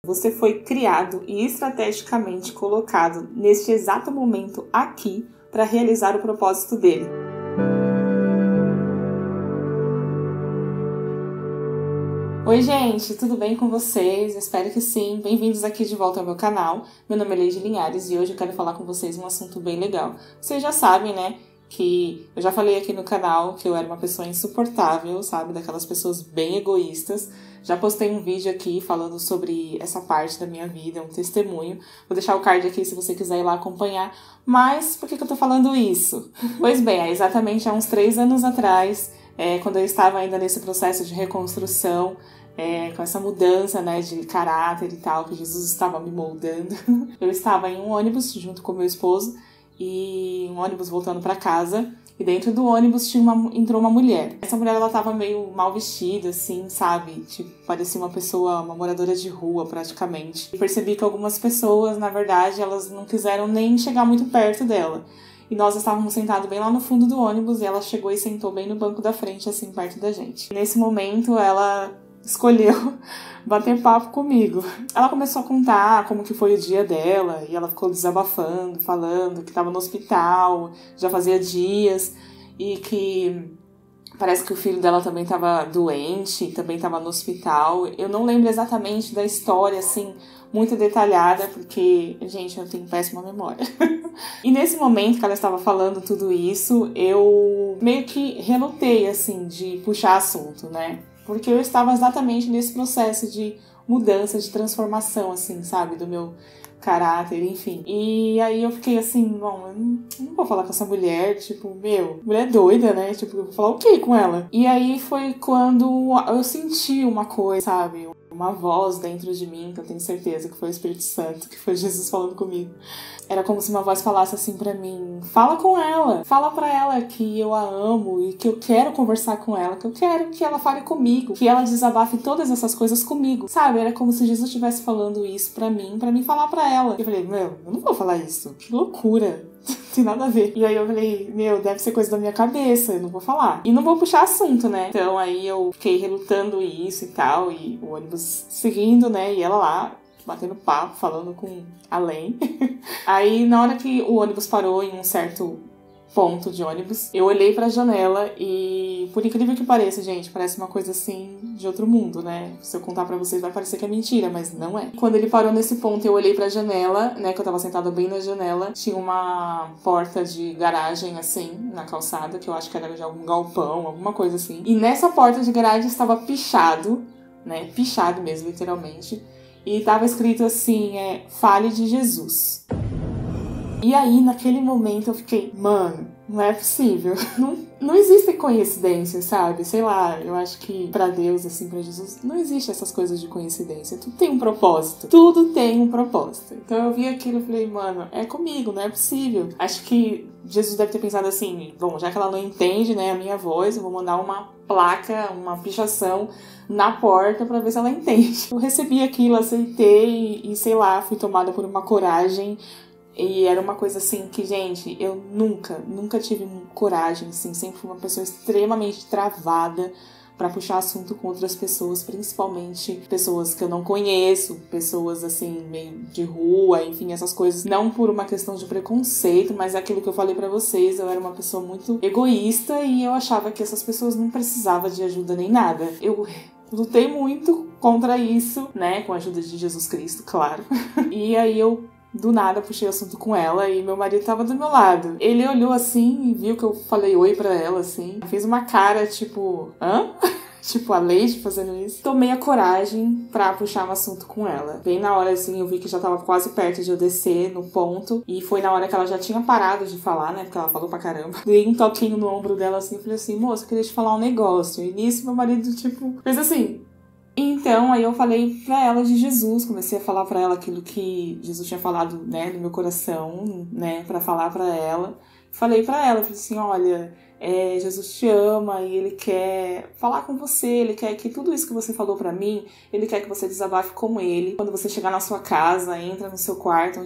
Você foi criado e estrategicamente colocado neste exato momento aqui para realizar o propósito dele. Oi gente, tudo bem com vocês? Eu espero que sim. Bem-vindos aqui de volta ao meu canal. Meu nome é Leide Linhares e hoje eu quero falar com vocês um assunto bem legal. Vocês já sabem, né, que eu já falei aqui no canal que eu era uma pessoa insuportável, sabe? Daquelas pessoas bem egoístas. Já postei um vídeo aqui falando sobre essa parte da minha vida, um testemunho. Vou deixar o card aqui se você quiser ir lá acompanhar. Mas por que eu tô falando isso? Pois bem, exatamente há uns 3 anos atrás, quando eu estava ainda nesse processo de reconstrução, com essa mudança, né, de caráter e tal, que Jesus estava me moldando. Eu estava em um ônibus junto com meu esposo, e um ônibus voltando para casa, e dentro do ônibus entrou uma mulher. Essa mulher, ela tava meio mal vestida, assim, sabe? Tipo, parecia uma moradora de rua, praticamente. Eu percebi que algumas pessoas, na verdade, elas não quiseram nem chegar muito perto dela. E nós estávamos sentados bem lá no fundo do ônibus, e ela chegou e sentou bem no banco da frente, assim, perto da gente. Nesse momento, ela escolheu bater papo comigo. Ela começou a contar como que foi o dia dela, e ela ficou desabafando, falando que estava no hospital, já fazia dias, e que parece que o filho dela também estava doente, também estava no hospital. Eu não lembro exatamente da história, assim, muito detalhada, porque, gente, eu tenho péssima memória. E nesse momento que ela estava falando tudo isso, eu meio que relutei, assim, de puxar assunto, né? Porque eu estava exatamente nesse processo de mudança, de transformação, assim, sabe? Do meu caráter, enfim. E aí eu fiquei assim, bom, eu não vou falar com essa mulher, tipo, mulher doida, né? Tipo, eu vou falar o quê com ela? E aí foi quando eu senti uma coisa, sabe? Uma voz dentro de mim, que eu tenho certeza que foi o Espírito Santo, que foi Jesus falando comigo. Era como se uma voz falasse assim pra mim: fala com ela, fala pra ela que eu a amo e que eu quero conversar com ela, que eu quero que ela fale comigo, que ela desabafe todas essas coisas comigo, sabe? Era como se Jesus estivesse falando isso pra mim falar pra ela. Eu falei, eu não vou falar isso, que loucura. Não tem nada a ver. E aí eu falei, deve ser coisa da minha cabeça, eu não vou falar. E não vou puxar assunto, né? Então aí eu fiquei relutando isso e tal, e o ônibus seguindo, né? E ela lá, batendo papo, falando com além. Aí na hora que o ônibus parou em um certo ponto de ônibus, eu olhei pra janela e, por incrível que pareça, gente, parece uma coisa assim de outro mundo, né? Se eu contar pra vocês vai parecer que é mentira, mas não é. Quando ele parou nesse ponto, eu olhei pra janela, né, que eu tava sentada bem na janela, tinha uma porta de garagem, assim, na calçada, que eu acho que era de algum galpão, alguma coisa assim. E nessa porta de garagem estava pichado, né, pichado mesmo, literalmente, e tava escrito assim, fale de Jesus. E aí, naquele momento, eu fiquei, mano, não é possível. Não existem coincidências, sabe? Sei lá, eu acho que pra Deus, assim, pra Jesus, não existe essas coisas de coincidência. Tudo tem um propósito. Tudo tem um propósito. Então eu vi aquilo e falei, mano, é comigo, não é possível. Acho que Jesus deve ter pensado assim, bom, já que ela não entende, né, a minha voz, eu vou mandar uma placa, uma pichação na porta pra ver se ela entende. Eu recebi aquilo, aceitei e sei lá, fui tomada por uma coragem. E era uma coisa assim que, gente, eu nunca tive coragem, assim, sempre fui uma pessoa extremamente travada pra puxar assunto com outras pessoas, principalmente pessoas que eu não conheço, pessoas, assim, meio de rua, enfim, essas coisas. Não por uma questão de preconceito, mas é aquilo que eu falei pra vocês, eu era uma pessoa muito egoísta e eu achava que essas pessoas não precisavam de ajuda nem nada. Eu lutei muito contra isso, né, com a ajuda de Jesus Cristo, claro. E aí eu do nada puxei assunto com ela e meu marido tava do meu lado. Ele olhou assim e viu que eu falei oi pra ela, assim. Fez uma cara tipo, hã? Tipo, a Leide fazendo isso. Tomei a coragem pra puxar um assunto com ela. Bem na hora, assim, eu vi que já tava quase perto de eu descer no ponto. E foi na hora que ela já tinha parado de falar, né? Porque ela falou pra caramba. Dei um toquinho no ombro dela, assim, e falei assim, moça, eu queria te falar um negócio. E nisso meu marido, tipo, fez assim. Então, aí eu falei pra ela de Jesus, comecei a falar pra ela aquilo que Jesus tinha falado, né, no meu coração, né, pra falar pra ela. Falei pra ela, falei assim, olha, Jesus te ama e Ele quer falar com você, Ele quer que tudo isso que você falou pra mim, Ele quer que você desabafe com Ele. Quando você chegar na sua casa, entra no seu quarto,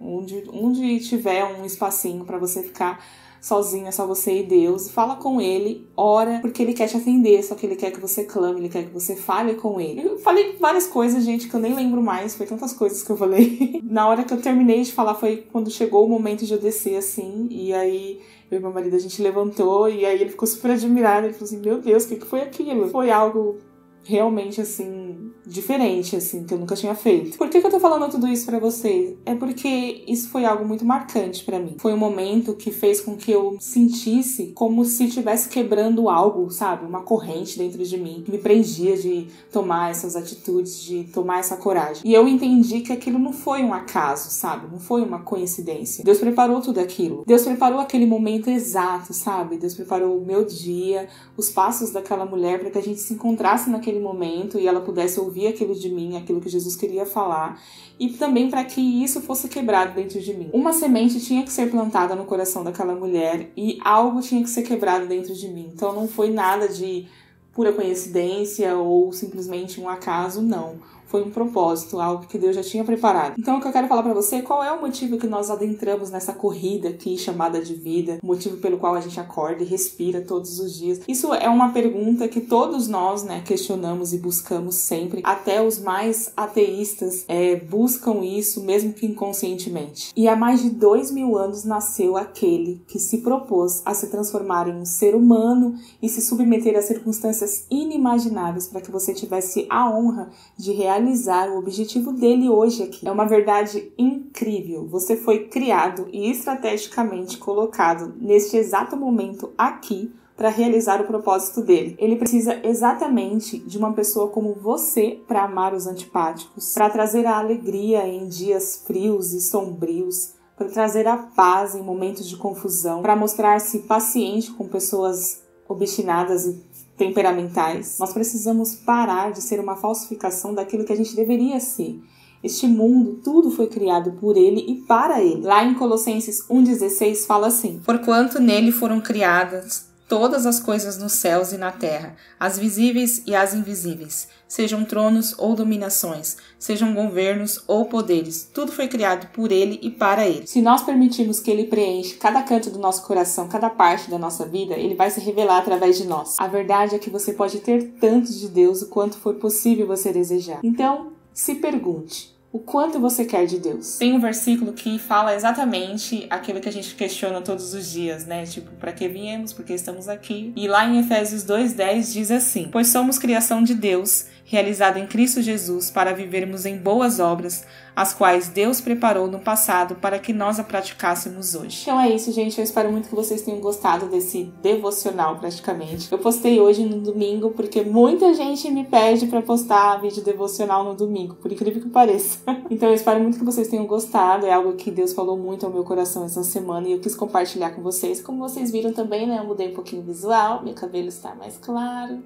onde tiver um espacinho pra você ficar sozinho, é só você e Deus. Fala com Ele, ora, porque Ele quer te atender, só que Ele quer que você clame, Ele quer que você fale com Ele. Eu falei várias coisas, gente, que eu nem lembro mais, foi tantas coisas que eu falei. Na hora que eu terminei de falar foi quando chegou o momento de eu descer, assim, e aí eu e meu marido, a gente levantou, e aí ele ficou super admirado, ele falou assim, meu Deus, o que foi aquilo? Foi algo realmente, assim, diferente, assim, que eu nunca tinha feito. Por que eu tô falando tudo isso pra vocês? É porque isso foi algo muito marcante pra mim. Foi um momento que fez com que eu sentisse como se estivesse quebrando algo, sabe? Uma corrente dentro de mim, que me prendia de tomar essas atitudes, de tomar essa coragem. E eu entendi que aquilo não foi um acaso, sabe? Não foi uma coincidência. Deus preparou tudo aquilo. Deus preparou aquele momento exato, sabe? Deus preparou o meu dia, os passos daquela mulher para que a gente se encontrasse naquele momento e ela pudesse ouvir aquilo de mim, aquilo que Jesus queria falar, e também para que isso fosse quebrado dentro de mim. Uma semente tinha que ser plantada no coração daquela mulher e algo tinha que ser quebrado dentro de mim. Então não foi nada de pura coincidência ou simplesmente um acaso, não. Foi um propósito, algo que Deus já tinha preparado. Então, o que eu quero falar pra você, qual é o motivo que nós adentramos nessa corrida aqui chamada de vida, o motivo pelo qual a gente acorda e respira todos os dias. Isso é uma pergunta que todos nós, questionamos e buscamos sempre, até os mais ateístas buscam isso, mesmo que inconscientemente. E há mais de 2000 anos nasceu aquele que se propôs a se transformar em um ser humano e se submeter a circunstâncias inimagináveis para que você tivesse a honra de realizar o objetivo dele hoje aqui. É uma verdade incrível. Você foi criado e estrategicamente colocado neste exato momento aqui para realizar o propósito dele. Ele precisa exatamente de uma pessoa como você para amar os antipáticos, para trazer a alegria em dias frios e sombrios, para trazer a paz em momentos de confusão, para mostrar-se paciente com pessoas obstinadas e temperamentais. Nós precisamos parar de ser uma falsificação daquilo que a gente deveria ser. Este mundo, tudo foi criado por ele e para ele. Lá em Colossenses 1,16 fala assim: porquanto nele foram criadas todas as coisas nos céus e na terra, as visíveis e as invisíveis, sejam tronos ou dominações, sejam governos ou poderes, tudo foi criado por ele e para ele. Se nós permitirmos que ele preencha cada canto do nosso coração, cada parte da nossa vida, ele vai se revelar através de nós. A verdade é que você pode ter tanto de Deus o quanto for possível você desejar. Então, se pergunte: o quanto você quer de Deus? Tem um versículo que fala exatamente aquilo que a gente questiona todos os dias, Tipo, para que viemos? Porque estamos aqui. E lá em Efésios 2:10 diz assim: pois somos criação de Deus, realizada em Cristo Jesus, para vivermos em boas obras, as quais Deus preparou no passado para que nós a praticássemos hoje. Então é isso, gente. Eu espero muito que vocês tenham gostado desse devocional, praticamente. Eu postei hoje no domingo, porque muita gente me pede para postar vídeo devocional no domingo, por incrível que pareça. Então eu espero muito que vocês tenham gostado. É algo que Deus falou muito ao meu coração essa semana e eu quis compartilhar com vocês. Como vocês viram também, eu mudei um pouquinho o visual, meu cabelo está mais claro.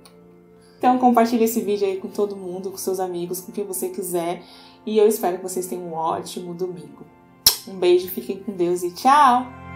Então compartilhe esse vídeo aí com todo mundo, com seus amigos, com quem você quiser. E eu espero que vocês tenham um ótimo domingo. Um beijo, fiquem com Deus e tchau!